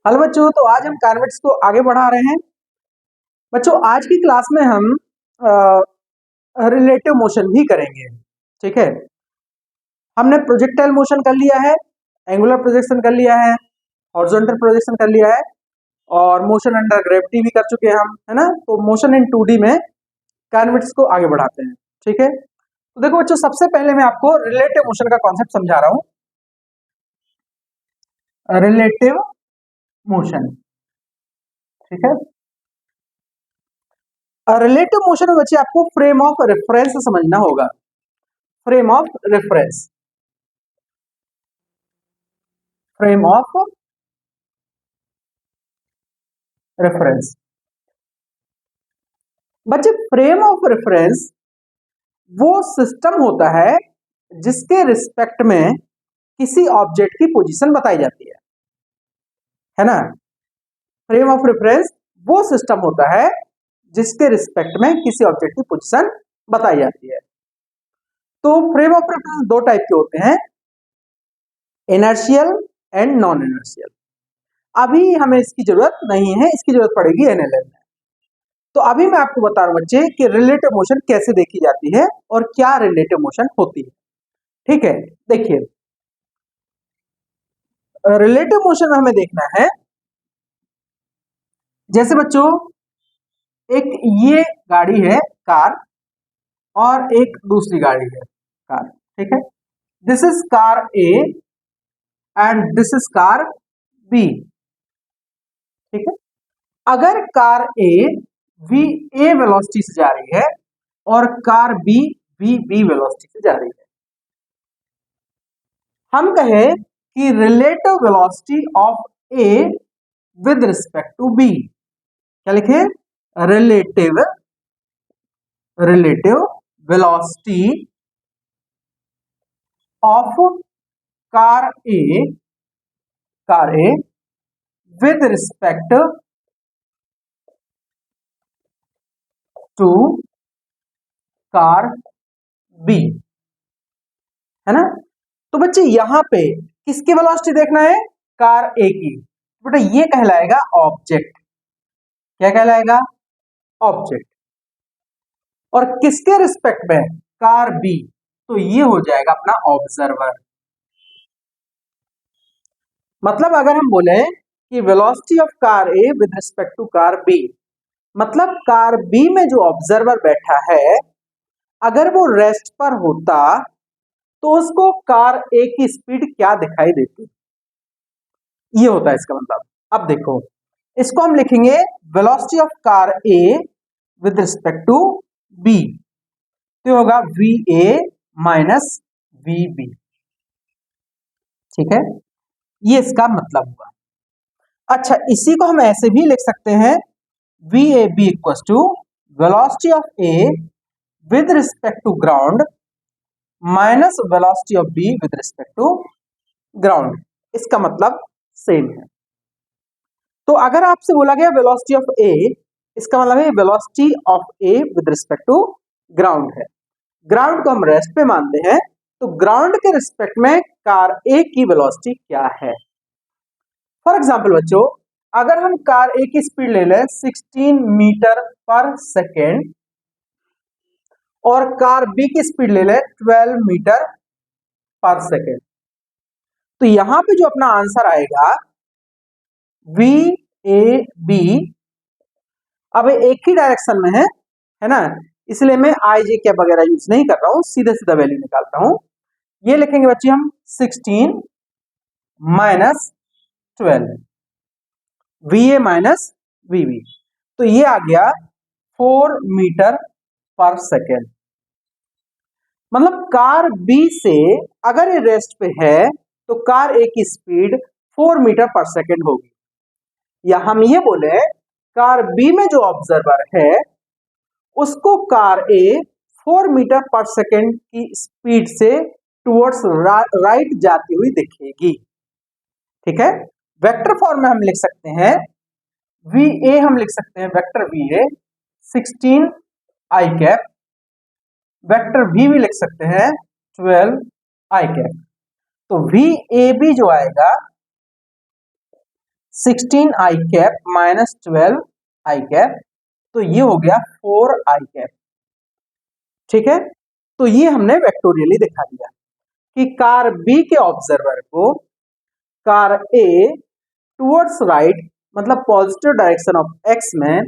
Hello बच्चों, तो आज हम काइनेमेटिक्स को आगे बढ़ा रहे हैं। बच्चों, आज की क्लास में हम रिलेटिव मोशन भी करेंगे। ठीक है, हमने प्रोजेक्टाइल मोशन कर लिया है, एंगुलर प्रोजेक्शन कर लिया है, हॉरिजॉन्टल प्रोजेक्शन कर लिया है और मोशन अंडर ग्रेविटी भी कर चुके हैं हम, है ना। तो मोशन इन 2D में काइनेमेटिक्स को आगे बढ़ाते हैं। ठीक है, तो देखो बच्चों, सबसे पहले मैं आपको रिलेटिव मोशन का कॉन्सेप्ट समझा रहा हूँ। रिलेटिव मोशन, ठीक है। रिलेटिव मोशन में बच्चे आपको फ्रेम ऑफ रेफरेंस समझना होगा। Frame of reference, frame of reference. बच्चे, फ्रेम ऑफ रेफरेंस वो सिस्टम होता है जिसके रिस्पेक्ट में किसी ऑब्जेक्ट की पोजीशन बताई जाती है ना। फ्रेम ऑफ रेफरेंस वो सिस्टम होता है जिसके रिस्पेक्ट में किसी ऑब्जेक्ट की पोजीशन बताई जाती है। तो फ्रेम ऑफ रेफरेंस दो टाइप के होते हैं, इनर्शियल एंड नॉन इनर्शियल। अभी हमें इसकी जरूरत नहीं है, इसकी जरूरत पड़ेगी एनएलएम में। तो अभी मैं आपको बता रहा हूं बच्चे कि रिलेटिव मोशन कैसे देखी जाती है और क्या रिलेटिव मोशन होती है। ठीक है, देखिए, रिलेटिव मोशन हमें देखना है। जैसे बच्चों, एक ये गाड़ी है कार और एक दूसरी गाड़ी है कार। ठीक है, this is car A and this is car B. ठीक है, अगर car A V A velocity से जा रही है और car B V B velocity से जा रही है, हम कहें कि relative velocity of A with respect to B. क्या लिखे? Relative relative velocity of car A with respect to car B, है ना। तो बच्चे, यहां पे किसकी वेलोसिटी देखना है? कार ए की। बेटा, ये कहलाएगा ऑब्जेक्ट। क्या कहलाएगा? ऑब्जेक्ट। और किसके रिस्पेक्ट में? Car B. तो ये हो जाएगा अपना ऑब्जर्वर। मतलब अगर हम बोले कि velocity of car A with respect to car B, मतलब कार बी में जो ऑब्जर्वर बैठा है, अगर वो रेस्ट पर होता तो उसको कार ए की स्पीड क्या दिखाई देती? ये होता है इसका मतलब। अब देखो, इसको हम लिखेंगे velocity of car A with respect to B, तो होगा V A minus V B. ठीक है, ये इसका मतलब हुआ। अच्छा, इसी को हम ऐसे भी लिख सकते हैं, V A B equal to velocity of A with respect to ground minus velocity of B with respect to ground. इसका मतलब सेम है। तो अगर आपसे बोला गया वेलोसिटी ऑफ ए, इसका मतलब है velocity of A with respect to ground है। ग्राउंड को हम रेस्ट पे मानते हैं, तो ग्राउंड के रिस्पेक्ट में कार ए की वेलोसिटी क्या है? फॉर एग्जाम्पल बच्चों, अगर हम कार ए की स्पीड ले लें 16 मीटर पर सेकेंड और कार बी की स्पीड ले लें 12 मीटर पर सेकेंड, तो यहां पे जो अपना आंसर आएगा वी ए बी, अब एक ही डायरेक्शन में है ना, इसलिए मैं आई जे कैप वगैरह यूज नहीं कर रहा हूं, सीधे सीधा वैल्यू निकालता हूं। ये लिखेंगे बच्चे हम 16 minus 12 V A minus V B, तो ये आ गया 4 मीटर पर सेकेंड। मतलब कार बी से अगर ये रेस्ट पे है तो कार ए की स्पीड 4 मीटर पर सेकेंड होगी। या हम ये बोले, कार बी में जो ऑब्जर्वर है उसको कार ए 4 मीटर पर सेकेंड की स्पीड से टुवर्ड्स राइट जाती हुई दिखेगी। ठीक है, वेक्टर फॉर्म में हम लिख सकते हैं वी ए, हम लिख सकते हैं vector V A 16 I cap, vector V भी लिख सकते हैं 12 आई कैप। तो वी ए बी जो आएगा 16 आई कैप माइनस 12 आई कैप, तो ये हो गया 4 आई कैप। ठीक है, तो ये हमने वेक्टोरियली दिखा दिया कि कार बी के ऑब्जर्वर को कार ए टुवर्ड्स राइट मतलब पॉजिटिव डायरेक्शन ऑफ एक्स में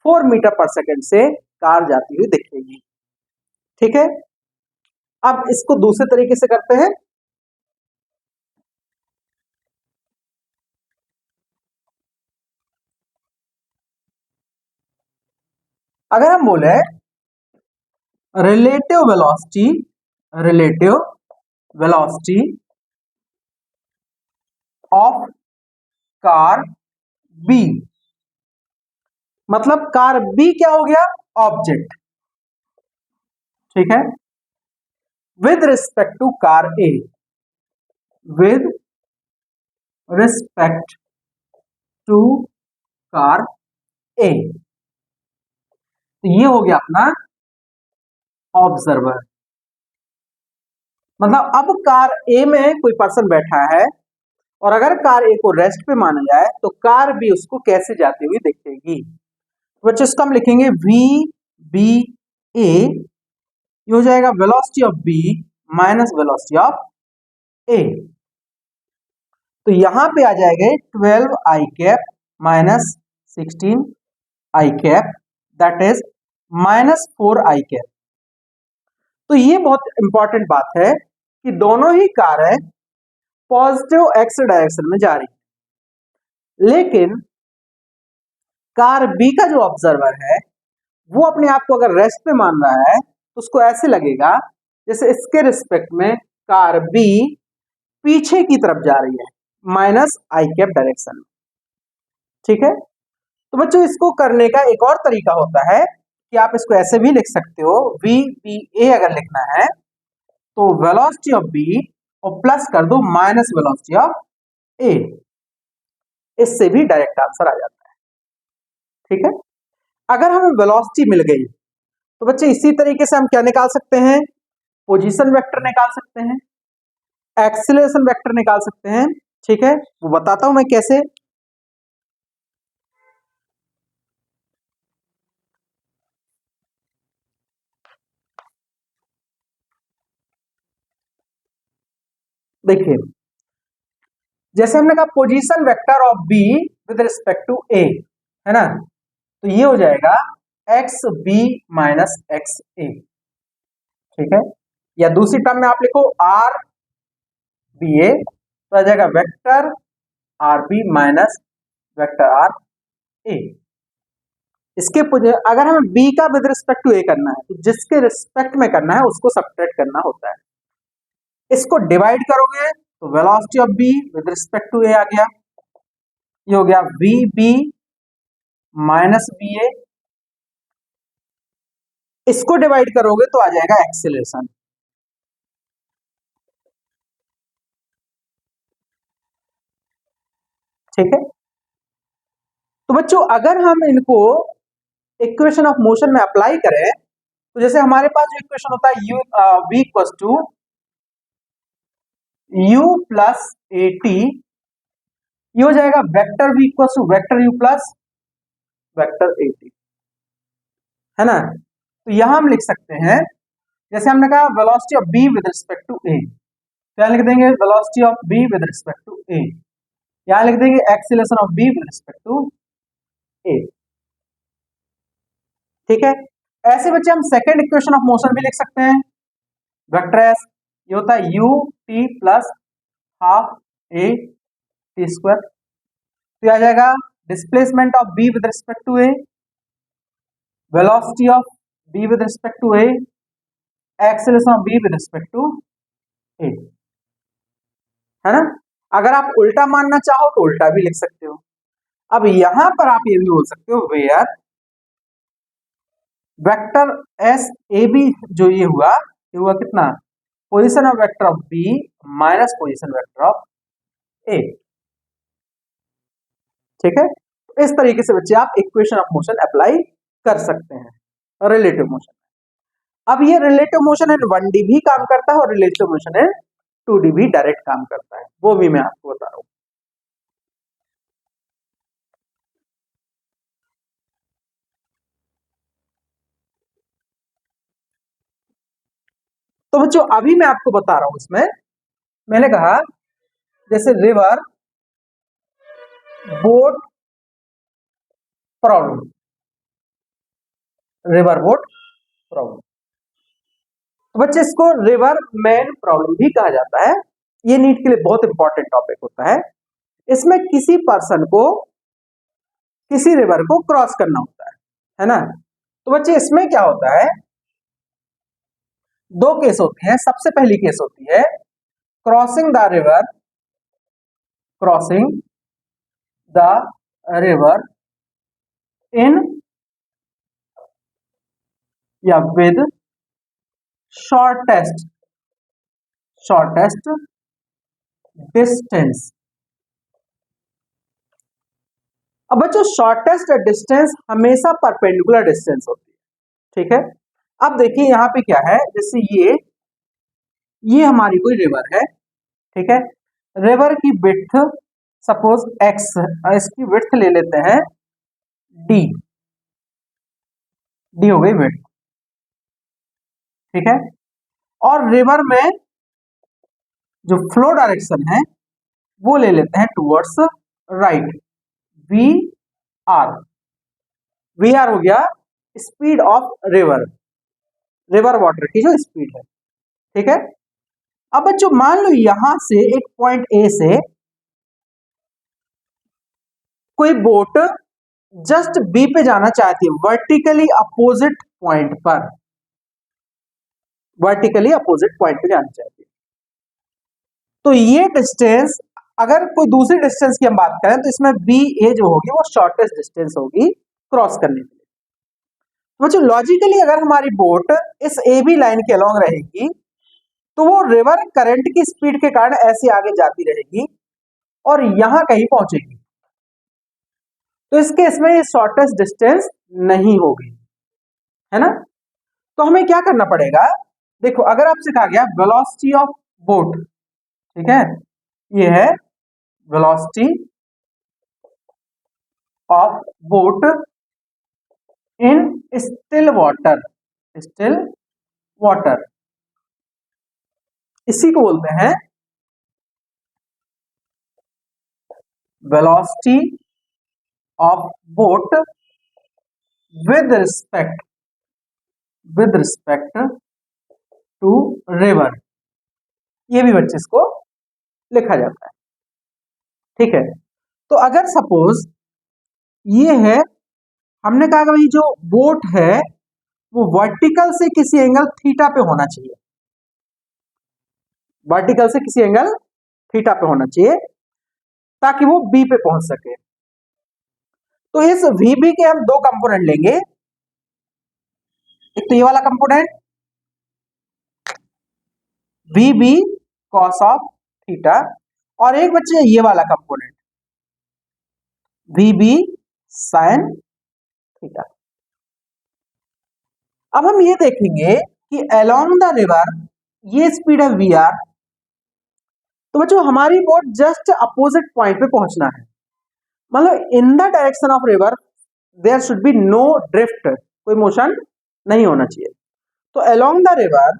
4 मीटर पर सेकेंड से कार जाती हुई दिखेगी। ठीक है, अब इसको दूसरे तरीके से करते हैं। अगर हम बोले relative velocity of car B, मतलब कार बी क्या हो गया, ऑब्जेक्ट। ठीक है, with respect to car A, with respect to car A, तो ये हो गया अपना ऑब्जर्वर। मतलब अब कार ए में कोई पर्सन बैठा है और अगर कार ए को रेस्ट पे माना जाए तो कार बी उसको कैसे जाती हुई दिखेगी। बच्चों इसको हम लिखेंगे वी बी ए, ये हो जाएगा velocity of B minus velocity of A, तो यहां पे आ जाएगा 12 आई cap minus 16 I cap, that is minus 4 i cap. तो ये बहुत इंपॉर्टेंट बात है कि दोनों ही कारें पॉजिटिव एक्स डायरेक्शन में जा रही है, लेकिन कार बी का जो ऑब्जर्वर है वो अपने आप को अगर रेस्ट पे मान रहा है तो उसको ऐसे लगेगा जैसे इसके रिस्पेक्ट में कार बी पीछे की तरफ जा रही है माइनस आई कैप डायरेक्शन में। ठीक है, तो बच्चों इसको करने का एक और तरीका होता है कि आप इसको ऐसे भी लिख सकते हो, वी बी ए अगर लिखना है तो वेलोसिटी ऑफ बी और प्लस कर दो माइनस वेलोसिटी ऑफ ए, इससे भी डायरेक्ट आंसर आ जाता है। ठीक है, अगर हमें वेलोसिटी मिल गई तो बच्चे इसी तरीके से हम क्या निकाल सकते हैं, पोजीशन वेक्टर निकाल सकते हैं, एक्सीलरेशन वेक्टर निकाल सकते हैं। ठीक है, वो बताता हूं मैं कैसे। देखिए, जैसे हमने कहा position vector of B with respect to A, है ना, तो ये हो जाएगा x B minus x A. ठीक है, या दूसरी टर्म में आप लिखो आर बी ए, तो आ जाएगा vector r B minus vector r A. इसके अगर हमें बी का विद रिस्पेक्ट टू ए करना है तो जिसके रिस्पेक्ट में करना है उसको सब्ट्रैक्ट करना होता है। इसको डिवाइड करोगे तो velocity of B with respect to A आ गया, ये हो गया v B minus B A, इसको डिवाइड करोगे तो आ जाएगा एक्सीलरेशन। ठीक है, तो बच्चों अगर हम इनको इक्वेशन ऑफ मोशन में अप्लाई करें तो जैसे हमारे पास जो इक्वेशन होता है U V equals to U plus A T, ये हो जाएगा vector V equals to vector U plus vector A T, है ना। तो यहां हम लिख सकते हैं जैसे हमने कहा velocity of B with respect to A, क्या लिख देंगे velocity of B with respect to A, यहां लिख देंगे acceleration of B with respect to A. ठीक है, ऐसे बच्चे हम सेकेंड इक्वेशन ऑफ मोशन भी लिख सकते हैं, वेक्टर एस, ये होता है u t plus half a t square, तो आ जाएगा displacement of B with respect to A, velocity of B with respect to A, acceleration of B with respect to A, है ना। अगर आप उल्टा मानना चाहो तो उल्टा भी लिख सकते हो। अब यहां पर आप ये भी बोल सकते हो where vector s A B, जो ये हुआ कितना, position of vector of B minus position vector of A. ठीक है, तो इस तरीके से बच्चे आप इक्वेशन ऑफ मोशन अप्लाई कर सकते हैं रिलेटिव मोशन। अब ये रिलेटिव मोशन इन 1D भी काम करता है और रिलेटिव मोशन इन 2D भी डायरेक्ट काम करता है, वो भी मैं आपको बता रहा हूं। तो बच्चों अभी मैं आपको बता रहा हूं, इसमें मैंने कहा जैसे river boat problem, river boat problem, तो बच्चे इसको रिवर मैन प्रॉब्लम भी कहा जाता है। ये नीट के लिए बहुत इंपॉर्टेंट टॉपिक होता है। इसमें किसी पर्सन को किसी रिवर को क्रॉस करना होता है ना। तो बच्चे इसमें क्या होता है, दो केस होते हैं। सबसे पहली केस होती है crossing the river, crossing the river इन या विद शॉर्टेस्ट डिस्टेंस। अब बच्चों शॉर्टेस्ट डिस्टेंस हमेशा परपेंडिकुलर डिस्टेंस होती है, ठीक है। अब देखिए यहां पे क्या है, जैसे ये हमारी कोई रिवर है, ठीक है। रिवर की विड्थ सपोज x, इसकी विड्थ ले लेते हैं d, d हो गई विड्थ, ठीक है। और रिवर में जो फ्लो डायरेक्शन है वो ले लेते हैं towards right, V R, V R हो गया speed of river, river water की जो स्पीड है, ठीक है। अब बच्चों मान लो यहां से एक पॉइंट ए से कोई बोट जस्ट बी पे जाना चाहती है, वर्टिकली अपोजिट पॉइंट पर, वर्टिकली अपोजिट पॉइंट पे जाना चाहती है। तो ये डिस्टेंस, अगर कोई दूसरी डिस्टेंस की हम बात करें तो इसमें बी ए जो होगी वो शॉर्टेस्ट डिस्टेंस होगी क्रॉस करने के लिए। तो बच्चों लॉजिकली अगर हमारी बोट इस ए बी लाइन के अलोंग रहेगी तो वो रिवर करंट की स्पीड के कारण ऐसे आगे जाती रहेगी और यहां कहीं पहुंचेगी। तो इस केस में ये शॉर्टेस्ट डिस्टेंस नहीं होगी, है ना। तो हमें क्या करना पड़ेगा, देखो अगर आपसे कहा गया वेलोसिटी ऑफ बोट, ठीक है, ये है velocity of boat in still water, still water, इसी को बोलते हैं velocity of boat with respect to river. ये भी बच्चे इसको लिखा जाता है, ठीक है। तो अगर सपोज ये है, हमने कहा कि भाई जो बोट है वो वर्टिकल से किसी एंगल थीटा पे होना चाहिए, वर्टिकल से किसी एंगल थीटा पे होना चाहिए ताकि वो बी पे पहुंच सके। तो इस वीबी के हम दो कंपोनेंट लेंगे, एक तो ये वाला component VB cos of theta, और एक बच्चे ये वाला कंपोनेंट वीबी साइन थीटा। अब हम ये देखेंगे कि अलोंग द रिवर ये स्पीड है वी आर, तो बच्चों हमारी बोट जस्ट अपोजिट पॉइंट पे पहुंचना है, मतलब in the direction of river there should be no drift, कोई मोशन नहीं होना चाहिए। तो अलोंग द रिवर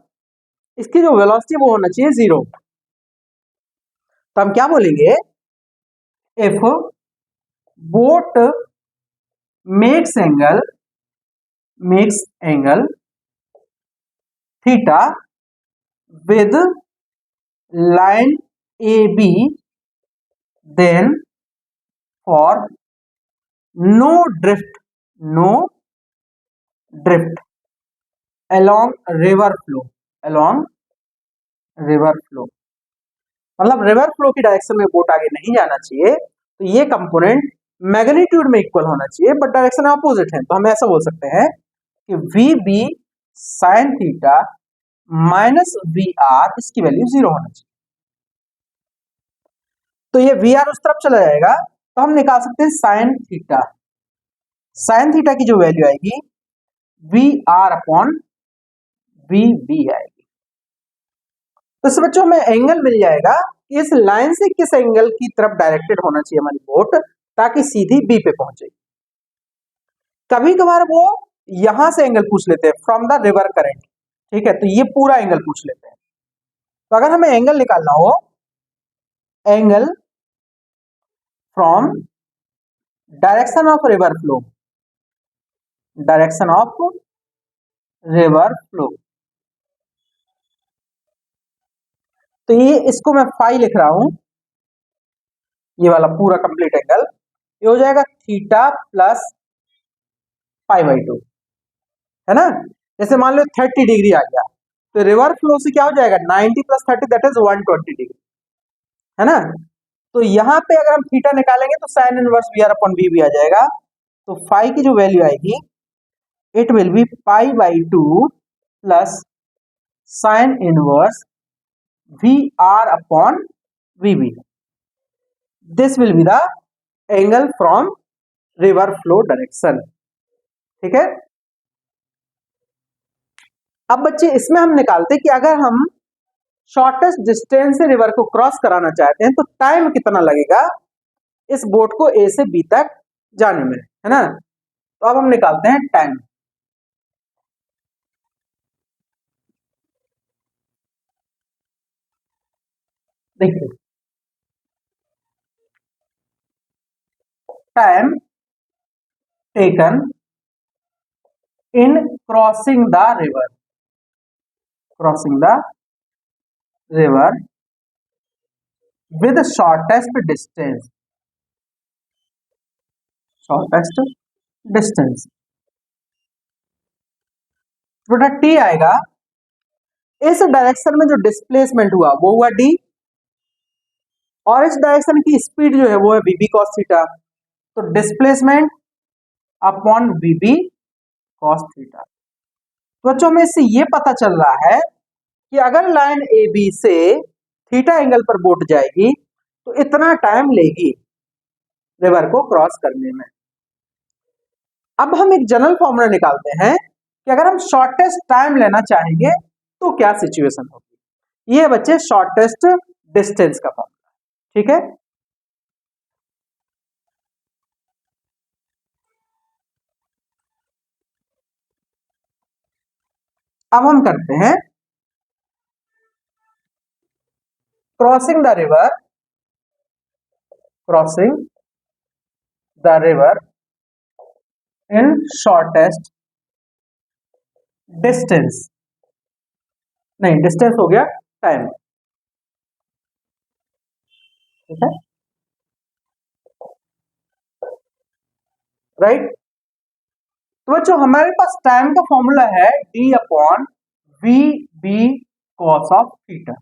इसकी जो वेलोसिटी वो होना चाहिए 0। तो हम क्या बोलेंगे, if boat makes angle theta with line A B then for no drift along river flow, मतलब रिवर फ्लो की डायरेक्शन में बोट आगे नहीं जाना चाहिए। तो ये कंपोनेंट मैग्नीट्यूड में इक्वल होना चाहिए बट डायरेक्शन अपोजिट है। तो हम ऐसा बोल सकते हैं कि V B sine theta minus V R, इसकी वैल्यू 0 होना चाहिए। तो ये वी आर उस तरफ चला जाएगा, तो हम निकाल सकते हैं साइन थीटा की जो वैल्यू आएगी V R upon V B आएगी। तो इस बच्चों में एंगल मिल जाएगा कि इस लाइन से किस एंगल की तरफ डायरेक्टेड होना चाहिए हमारी बोट ताकि सीधी बी पे पहुंचे। कभी कभार वो यहां से एंगल पूछ लेते हैं फ्रॉम द रिवर करंट, ठीक है, तो ये पूरा एंगल पूछ लेते हैं। तो अगर हमें एंगल निकालना हो, angle from direction of river flow, direction of river flow, तो ये इसको मैं फाई लिख रहा हूं, ये वाला पूरा कंप्लीट एंगल ये हो जाएगा थीटा प्लस पाई बाई 2, है ना। जैसे मान लो 30 डिग्री आ गया, तो रिवर फ्लो से क्या हो जाएगा 90 प्लस 30 दैट इज 120 डिग्री, है ना। तो यहाँ पे अगर हम थीटा निकालेंगे तो sine inverse V R upon V भी आ जाएगा, तो फाई की जो वैल्यू आएगी it will be pi by 2 plus sine inverse V R upon V B, this will be the angle from river flow direction. ठीक है, अब बच्चे इसमें हम निकालते हैं कि अगर हम शॉर्टेस्ट डिस्टेंस से रिवर को क्रॉस कराना चाहते हैं तो टाइम कितना लगेगा इस बोट को ए से बी तक जाने में, है ना। तो अब हम निकालते हैं टाइम। देखिए, time taken in crossing the river, crossing the river with shortest distance, shortest distance, बेटा टी आएगा, इस डायरेक्शन में जो डिस्प्लेसमेंट हुआ वो हुआ डी, और इस डायरेक्शन की स्पीड जो है वो है वीबी कॉस थीटा, तो डिस्प्लेसमेंट अपॉन वीबी कॉस थीटा। तो बच्चों में इससे ये पता चल रहा है कि अगर लाइन ए बी से थीटा एंगल पर बोट जाएगी तो इतना टाइम लेगी रिवर को क्रॉस करने में। अब हम एक जनरल फॉर्मूला निकालते हैं कि अगर हम शॉर्टेस्ट टाइम लेना चाहेंगे तो क्या सिचुएशन होगी। ये बच्चे शॉर्टेस्ट डिस्टेंस का फॉर्मूला, ठीक है। अब हम करते हैं crossing the river, crossing the river in shortest distance, नहीं डिस्टेंस हो गया टाइम, ठीक है, राइट। तो बच्चों हमारे पास टाइम का फॉर्मूला है D upon V B cos of theta.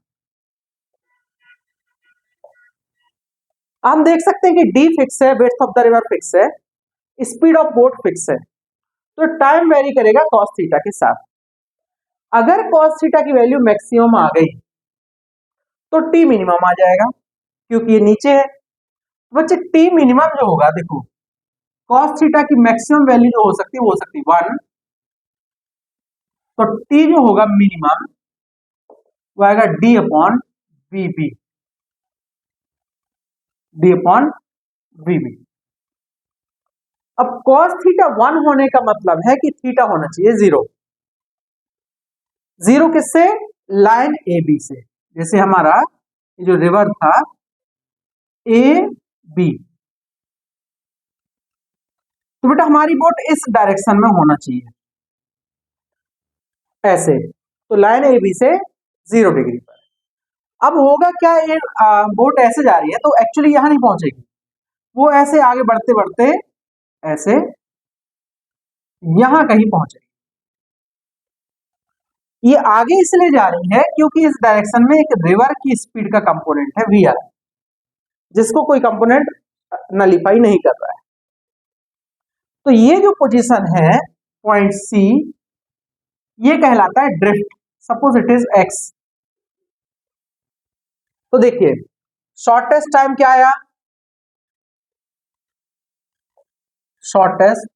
हम देख सकते हैं कि डी फिक्स है, width of the river fix है, स्पीड ऑफ बोट फिक्स है, तो टाइम वेरी करेगा कॉस थीटा के साथ। अगर कॉस थीटा की वैल्यू मैक्सिमम आ गई तो टी मिनिमम आ जाएगा, क्योंकि ये नीचे है। बच्चे टी मिनिमम जो होगा, देखो कॉस थीटा की मैक्सिमम वैल्यू जो हो सकती है वो हो सकती है 1, तो टी जो होगा मिनिमम वो आएगा D upon V B, D upon V B. अब cos थीटा 1 होने का मतलब है कि थीटा होना चाहिए 0, जीरो किससे, लाइन ए बी से। जैसे हमारा जो रिवर था ए बी, तो बेटा हमारी बोट इस डायरेक्शन में होना चाहिए ऐसे, तो लाइन ए बी से 0 डिग्री पर। अब होगा क्या, ये बोट ऐसे जा रही है तो एक्चुअली यहां नहीं पहुंचेगी, वो ऐसे आगे बढ़ते बढ़ते ऐसे यहां कहीं पहुंचेगी। ये आगे इसलिए जा रही है क्योंकि इस डायरेक्शन में एक रिवर की स्पीड का कंपोनेंट है वी आर, जिसको कोई कंपोनेंट नलीफाई नहीं कर रहा है। तो ये जो पोजीशन है पॉइंट सी, ये कहलाता है drift, suppose it is x. तो देखिए शॉर्टेस्ट टाइम क्या आया, शॉर्टेस्ट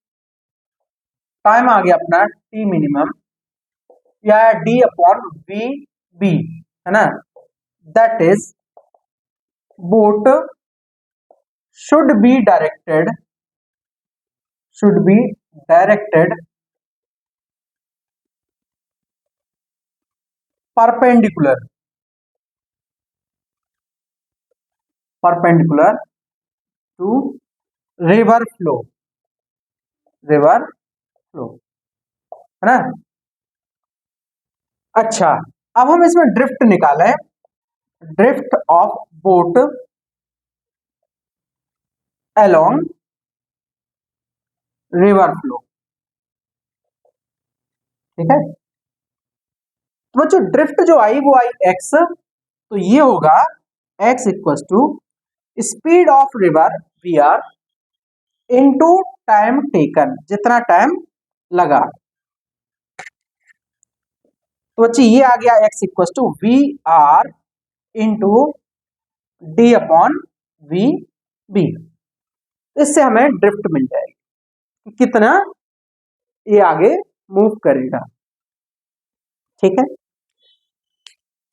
टाइम आ गया अपना टी मिनिमम या डी अपॉन वी बी, है ना, that is boat should be directed, should be directed perpendicular perpendicular to river flow, river flow, है ना। अच्छा, अब हम इसमें ड्रिफ्ट निकालें, drift of boat along river flow, ठीक है। तो बच्चों ड्रिफ्ट जो आई वो आई एक्स, तो ये होगा X equal to speed of river V R into time taken, जितना टाइम लगा। तो बच्चे ये आ गया X equal to V R into D upon V B. इससे हमें ड्रिफ्ट मिल जाएगी कि कितना ये आगे मूव करेगा, ठीक है।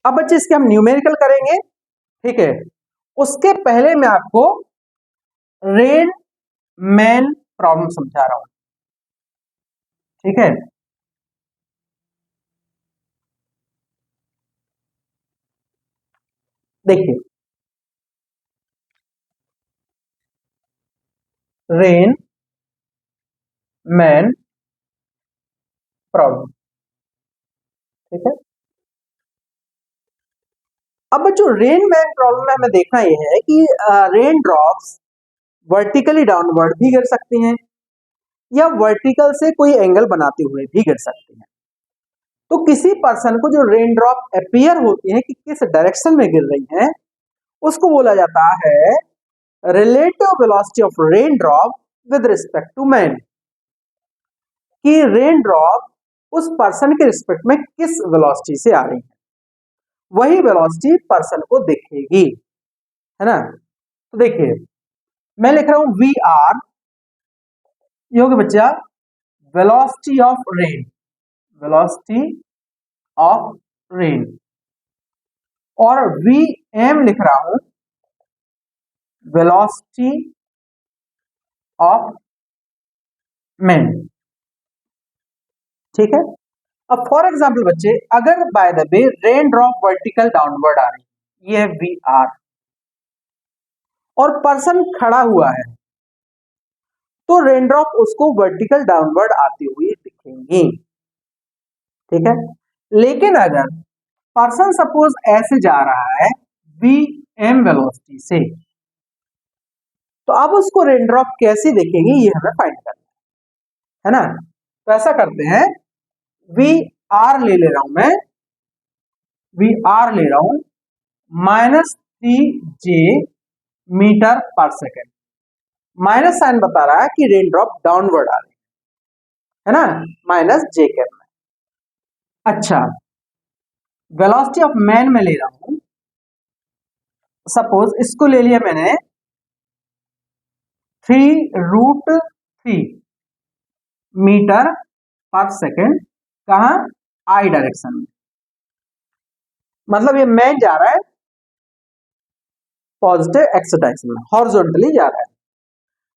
अब बच्चे इसके हम न्यूमेरिकल करेंगे, ठीक है। उसके पहले मैं आपको रेन मैन प्रॉब्लम समझा रहा हूं, ठीक है। देखिए, रेन मैन प्रॉब्लम, ठीक है। अब बच्चों रेन मैन प्रॉब्लम में हमें देखना यह है कि रेन ड्रॉप्स वर्टिकली डाउनवर्ड भी गिर सकती हैं या वर्टिकल से कोई एंगल बनाते हुए भी गिर सकती हैं। तो किसी पर्सन को जो रेन ड्रॉप अपीयर होती है कि किस डायरेक्शन में गिर रही है, उसको बोला जाता है relative velocity of rain drop with respect to man, कि रेन ड्रॉप उस पर्सन के रिस्पेक्ट में किस वेलोसिटी से आ रही है, वही वेलोसिटी पर्सन को दिखेगी, है ना। तो देखिए मैं लिख रहा हूं वी आर, ये होगी बच्चा velocity of rain, velocity of rain, और वी एम लिख रहा हूं वेलोसिटी ऑफ मैन, ठीक है। अब फॉर एग्जाम्पल बच्चे, अगर by the way rain drop vertical downward आ रही है, ये है वी आर, और पर्सन खड़ा हुआ है, तो रेन ड्रॉप उसको वर्टिकल डाउनवर्ड आती हुई दिखेंगी, ठीक है। लेकिन अगर पर्सन सपोज ऐसे जा रहा है वी एम वेलोसिटी से, तो अब उसको रेन ड्रॉप कैसी दिखेगी ये हमें फाइंड करना है ना। तो ऐसा करते हैं, वी आर ले रहा हूं मैं, वी आर ले रहा हूं -3 मीटर पर सेकेंड, माइनस साइन बता रहा है कि रेन ड्रॉप डाउनवर्ड आ रही है ना, माइनस जे कैप में। अच्छा, वेलोसिटी ऑफ मैन में ले रहा हूं, सपोज इसको ले लिया मैंने 3√3 मीटर पर सेकेंड, कहा आई डायरेक्शन में, मतलब ये मैन जा रहा है पॉजिटिव एक्स डायरेक्शन में, हॉरिजॉन्टली जा रहा है।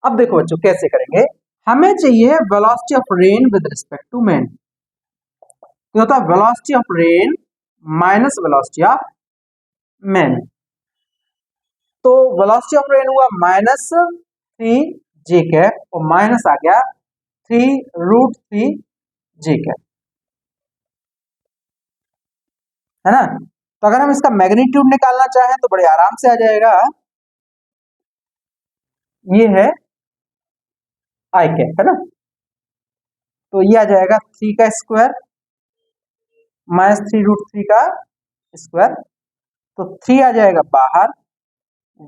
अब देखो बच्चों कैसे करेंगे, हमें चाहिए velocity of rain with respect to man, तो होता है velocity of rain minus velocity of man. तो वेलोसिटी ऑफ रेन हुआ -3 जे कैप, और माइनस आ गया 3√3 जे कैप, है ना। तो अगर हम इसका मैग्नीट्यूड निकालना चाहें तो बड़े आराम से आ जाएगा, ये है आई कैप, है ना। तो ये आ जाएगा 3 का स्क्वायर -3√3 का स्क्वायर, तो 3 आ जाएगा बाहर,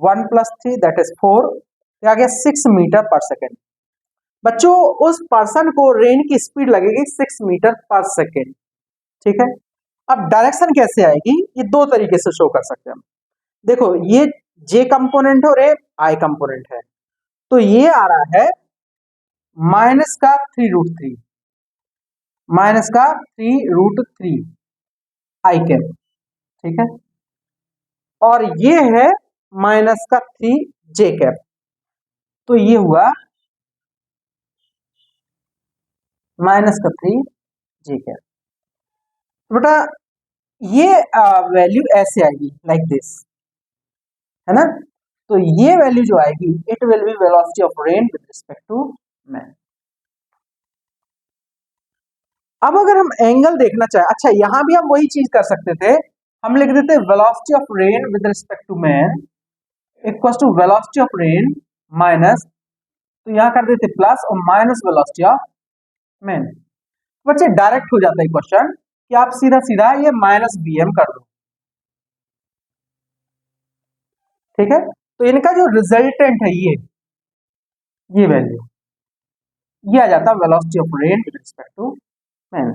1 + 3 दैट इज 4, आ गया 6 मीटर पर सेकेंड। बच्चों उस पर्सन को रेन की स्पीड लगेगी 6 मीटर पर सेकेंड, ठीक है। अब डायरेक्शन कैसे आएगी, ये दो तरीके से शो कर सकते हैं हम। देखो ये जे कंपोनेंट है और ये आई कंपोनेंट है, तो ये आ रहा है माइनस का 3√3, माइनस का 3√3 आई कैप, ठीक है। और ये है माइनस का 3 जे कैप, तो ये हुआ माइनस का 3 जे कैप। तो बेटा ये वैल्यू ऐसे आएगी लाइक दिस, है ना। तो ये वैल्यू जो आएगी it will be velocity of rain with respect to man. अब अगर हम एंगल देखना चाहें, अच्छा यहां भी हम वही चीज कर सकते थे, हम लिख देते velocity of rain with respect to man equal to velocity of rain minus, तो यहां कर देते प्लस और माइनस वेलोसिटी ऑफ मैन। बच्चे डायरेक्ट हो जाता है क्वेश्चन कि आप सीधा सीधा ये माइनस bm कर दो, ठीक है। तो इनका जो रिजल्टेंट है ये वैल्यू, ये आ जाता है velocity of rain with respect to man.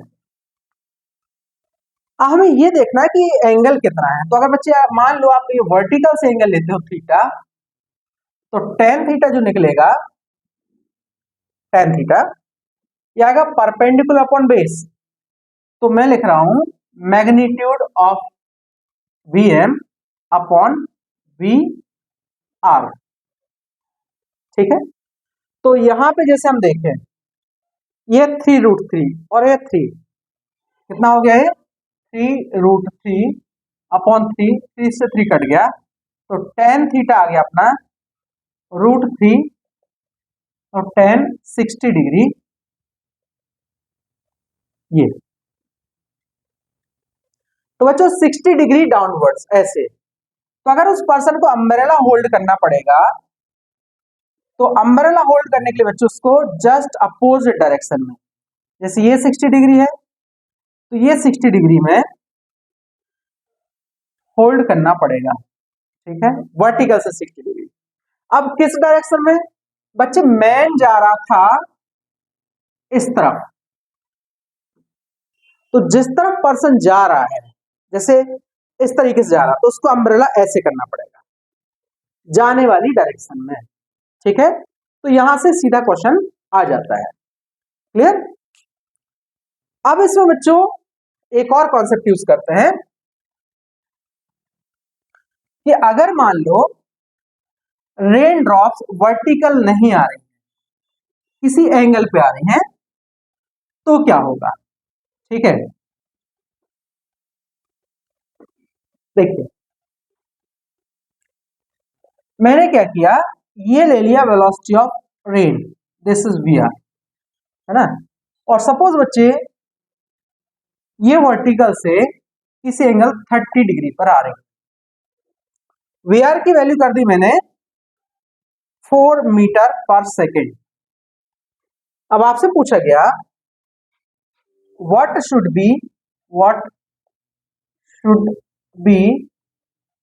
हमें ये देखना है कि एंगल कितना है। तो अगर बच्चे मान लो आप ये वर्टिकल से एंगल लेते हो थीटा, तो टेन थीटा जो निकलेगा, टेन थीटा ये आएगा परपेंडिकुलर अपॉन बेस। तो मैं लिख रहा हूं magnitude of Vm upon VR, ठीक है। तो यहां पे जैसे हम देखें ये 3√3 और ये 3, कितना हो गया है 3√3 अपॉन 3 से 3 कट गया, तो टेन थीटा आ गया अपना √3 और 10 60 डिग्री ये। तो बच्चों 60 डिग्री डाउनवर्ड्स ऐसे। तो अगर उस पर्सन को अम्ब्रेला होल्ड करना पड़ेगा, तो अम्ब्रेला होल्ड करने के लिए बच्चों उसको जस्ट अपोजिट डायरेक्शन में, जैसे ये 60 डिग्री है तो ये 60 डिग्री में होल्ड करना पड़ेगा, ठीक है, वर्टिकल से 60 डिग्री। अब किस डायरेक्शन में बच्चे, मैन जा रहा था इस तरफ, तो जिस तरफ पर्सन जा रहा है, जैसे इस तरीके से जा रहा तो उसको अम्ब्रेला ऐसे करना पड़ेगा जाने वाली डायरेक्शन में, ठीक है। तो यहां से सीधा क्वेश्चन आ जाता है, क्लियर। अब इसमें बच्चों एक और कॉन्सेप्ट यूज करते हैं कि अगर मान लो रेन ड्रॉप्स वर्टिकल नहीं आ रही, किसी एंगल पे आ रही हैं, तो क्या होगा, ठीक है। देखिए मैंने क्या किया, ये ले लिया velocity of rain, this is VR, है ना। और सपोज बच्चे ये वर्टिकल से किसी एंगल 30 डिग्री पर आ रही, VR की वैल्यू कर दी मैंने 4 मीटर पर सेकेंड। अब आपसे पूछा गया what should be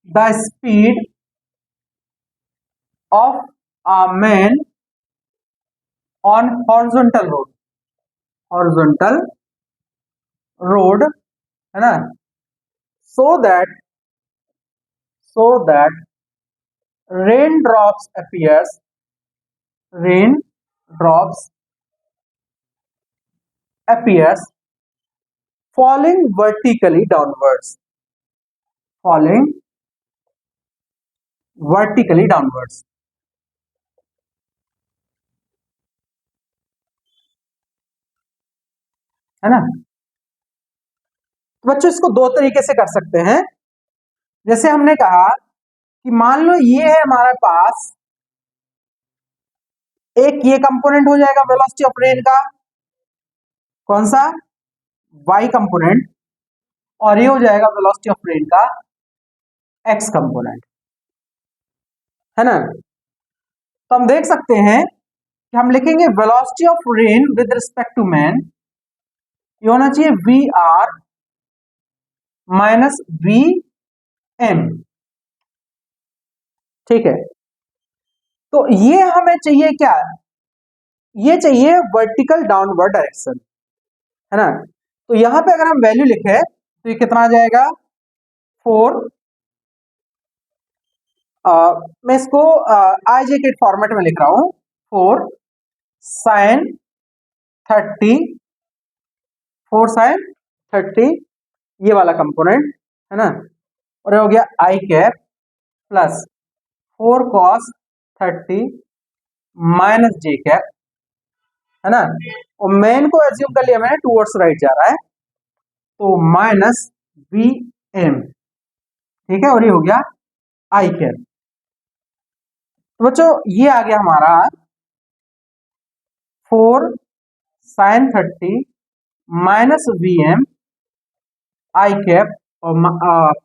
the speed of a man on horizontal road, है ना, so that rain drops appears falling vertically downwards, falling vertically downwards, है ना। तो बच्चों इसको दो तरीके से कर सकते हैं। जैसे हमने कहा कि मान लो ये है हमारे पास एक ये कंपोनेंट हो जाएगा वेलोसिटी ऑफ रेन का, कौन सा, y कंपोनेंट, और ये हो जाएगा वेलोसिटी ऑफ रेन का x कंपोनेंट, है ना। तो हम देख सकते हैं कि हम लिखेंगे velocity of rain with respect to man, ये होना चाहिए VR माइनस VM, ठीक है। तो ये हमें चाहिए क्या, ये चाहिए वर्टिकल डाउनवर्ड डायरेक्शन, है ना। तो यहां पे अगर हम वैल्यू लिखे तो ये कितना आ जाएगा 4, मैं इसको IJK फॉर्मेट में लिख रहा हूं, 4 साइन 30, 4 साइन 30 ये वाला कंपोनेंट, है ना, और ये हो गया I cap plus 4 cos 30 minus J cap, है ना। और मेन को एज्यूम कर लिया मैंने टूवर्ड्स राइट जा रहा है, तो माइनस एम, ठीक है, और ये हो गया आई कैप। तो बच्चों ये आ गया हमारा 4 sin 30 माइनस वी एम आई कैप और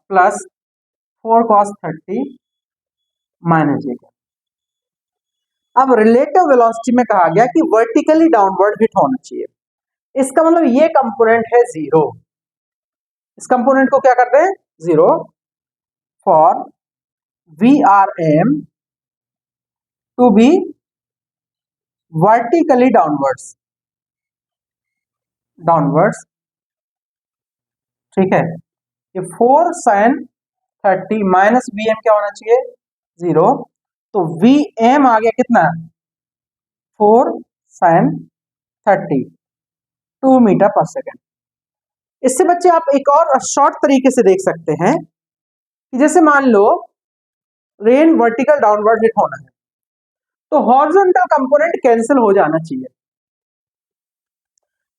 प्लस 4 cos 30 माइनस जे कैप। अब रिलेटिव वेलोसिटी में कहा गया कि वर्टिकली डाउनवर्ड हिट होना चाहिए। इसका मतलब ये कंपोनेंट है जीरो, इस कंपोनेंट को क्या करते हैं zero for v r m to be vertically downwards, ठीक है। ये 4 sin 30 माइनस वी एम क्या होना चाहिए जीरो, तो वी एम आ गया कितना 4 sin 30 2 मीटर पर सेकेंड। इससे बच्चे आप एक और शॉर्ट तरीके से देख सकते हैं कि जैसे मान लो रेन वर्टिकल डाउनवर्ड हिट होना है तो हॉरिजॉन्टल कंपोनेंट कैंसिल हो जाना चाहिए।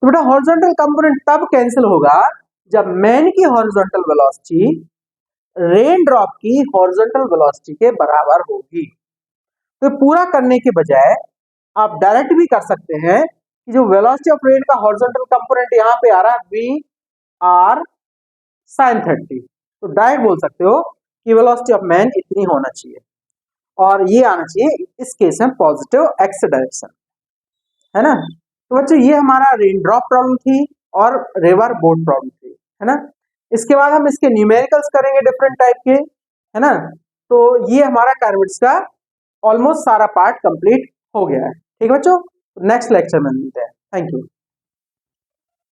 तो बेटा हॉरिजॉन्टल कंपोनेंट तब कैंसिल होगा जब मैन की हॉरिजॉन्टल वेलोसिटी रेन ड्रॉप की हॉरिजॉन्टल वेलोसिटी के बराबर होगी। तो पूरा करने के बजाय आप डायरेक्ट भी कर सकते हैं कि जो वेलोसिटी ऑफ रेन का हॉरिजॉन्टल कंपोनेंट यहाँ पे आ रहा है वी आर sin 30, तो डायरेक्ट बोल सकते हो कि वेलोसिटी ऑफ मैन इतनी होना चाहिए और ये आना चाहिए इस केस में पॉजिटिव एक्स डायरेक्शन, है ना। तो बच्चों ये हमारा रेन ड्रॉप प्रॉब्लम थी और रिवर बोट प्रॉब्लम थी, है ना। इसके बाद हम इसके न्यूमेरिकल्स करेंगे डिफरेंट टाइप के, है ना। तो ये हमारा काइनेमेटिक्स का ऑलमोस्ट सारा पार्ट कंप्लीट हो गया है, ठीक है बच्चों। नेक्स्ट लेक्चर में मिलते हैं, थैंक यू।